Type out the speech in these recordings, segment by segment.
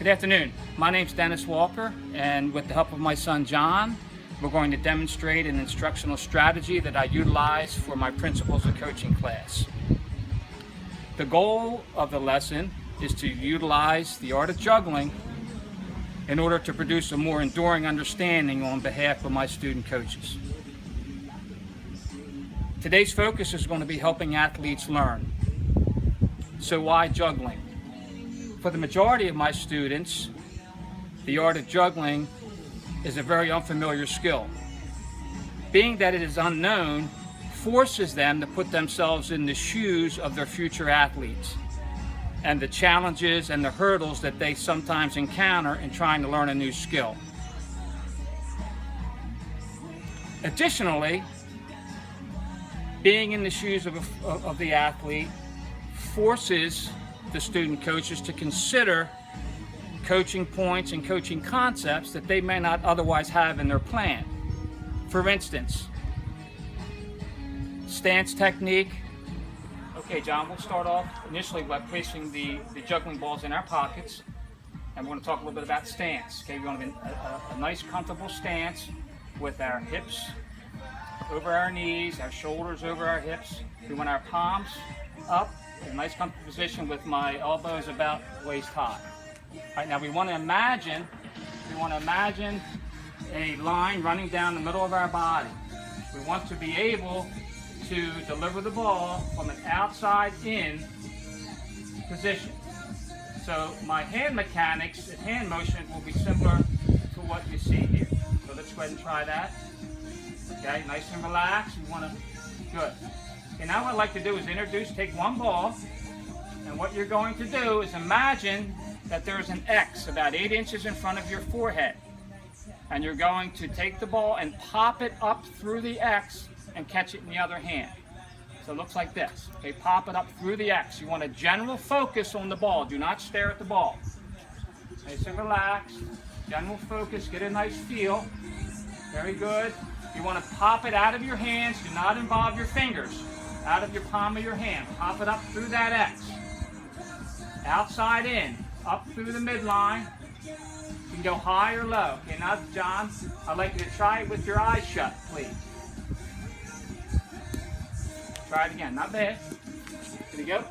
Good afternoon. My name's Dennis Walker, and with the help of my son John, we're going to demonstrate an instructional strategy that I utilize for my principles of coaching class. The goal of the lesson is to utilize the art of juggling in order to produce a more enduring understanding on behalf of my student coaches. Today's focus is going to be helping athletes learn. So why juggling? For the majority of my students, the art of juggling is a very unfamiliar skill. Being that it is unknown, forces them to put themselves in the shoes of their future athletes and the challenges and the hurdles that they sometimes encounter in trying to learn a new skill. Additionally, being in the shoes of the athlete forces the student coaches to consider coaching points and coaching concepts that they may not otherwise have in their plan. For instance, stance technique. Okay, John, we'll start off initially by placing the juggling balls in our pockets, and we're going to talk a little bit about stance. Okay, we want to be in a nice, comfortable stance with our hips over our knees, our shoulders over our hips. We want our palms up in a nice, comfortable position with my elbows about waist high. All right, now we want to imagine a line running down the middle of our body. We want to be able to deliver the ball from an outside-in position. So my hand mechanics and hand motion will be similar to what you see here. So let's go ahead and try that. Okay, nice and relaxed. We want to, good. Okay, now what I'd like to do is take one ball, and what you're going to do is imagine that there's an X about 8 inches in front of your forehead. And you're going to take the ball and pop it up through the X and catch it in the other hand. So it looks like this. Okay, pop it up through the X. You want a general focus on the ball. Do not stare at the ball. Nice and relaxed. General focus. Get a nice feel. Very good. You want to pop it out of your hands. Do not involve your fingers. Out of your palm of your hand. Pop it up through that X. Outside in. Up through the midline. You can go high or low. Okay, now, John, I'd like you to try it with your eyes shut, please. Try it again. Not bad. Here we go.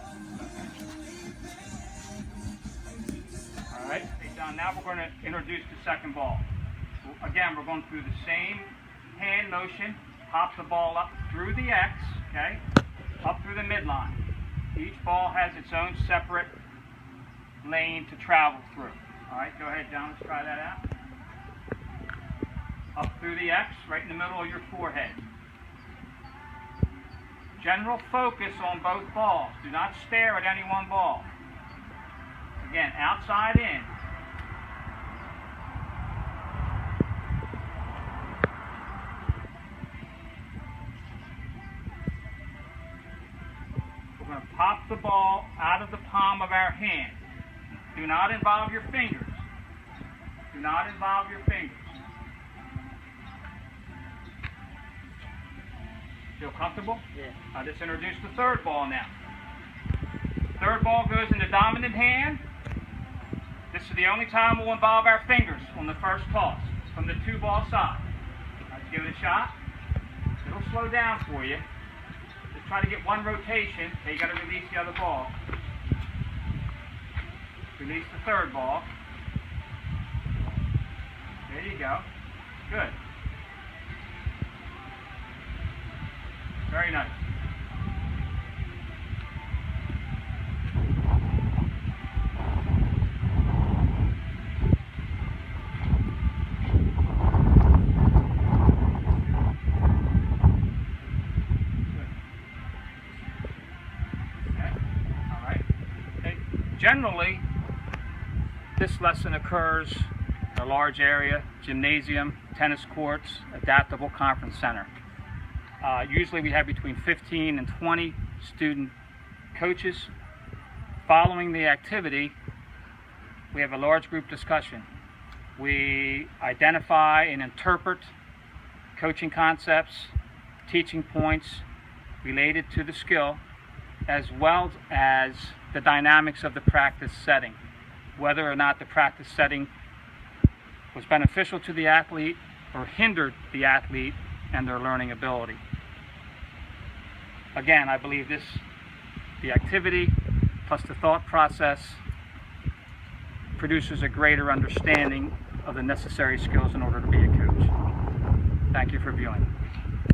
All right. Hey, John, now we're going to introduce the second ball. Again, we're going through the same hand motion. Pop the ball up through the X, okay? Up through the midline. Each ball has its own separate lane to travel through. All right, go ahead, John, let's try that out. Up through the X, right in the middle of your forehead. General focus on both balls. Do not stare at any one ball. Again, outside in. We're going to pop the ball out of the palm of our hand. Do not involve your fingers. Do not involve your fingers. Feel comfortable? Yeah. I'll just introduce the third ball now. Third ball goes in the dominant hand. This is the only time we'll involve our fingers on the first toss from the two ball side. Let's give it a shot. It'll slow down for you. Just try to get one rotation. Okay, you got to release the other ball. Release the third ball. There you go. Good. Very nice. Okay. All right. Okay. Generally, this lesson occurs in a large area, gymnasium, tennis courts, adaptable conference center. Usually we have between 15 and 20 student coaches. Following the activity, we have a large group discussion. We identify and interpret coaching concepts, teaching points related to the skill, as well as the dynamics of the practice setting. whether or not the practice setting was beneficial to the athlete or hindered the athlete and their learning ability. Again, I believe the activity plus the thought process produces a greater understanding of the necessary skills in order to be a coach. Thank you for viewing.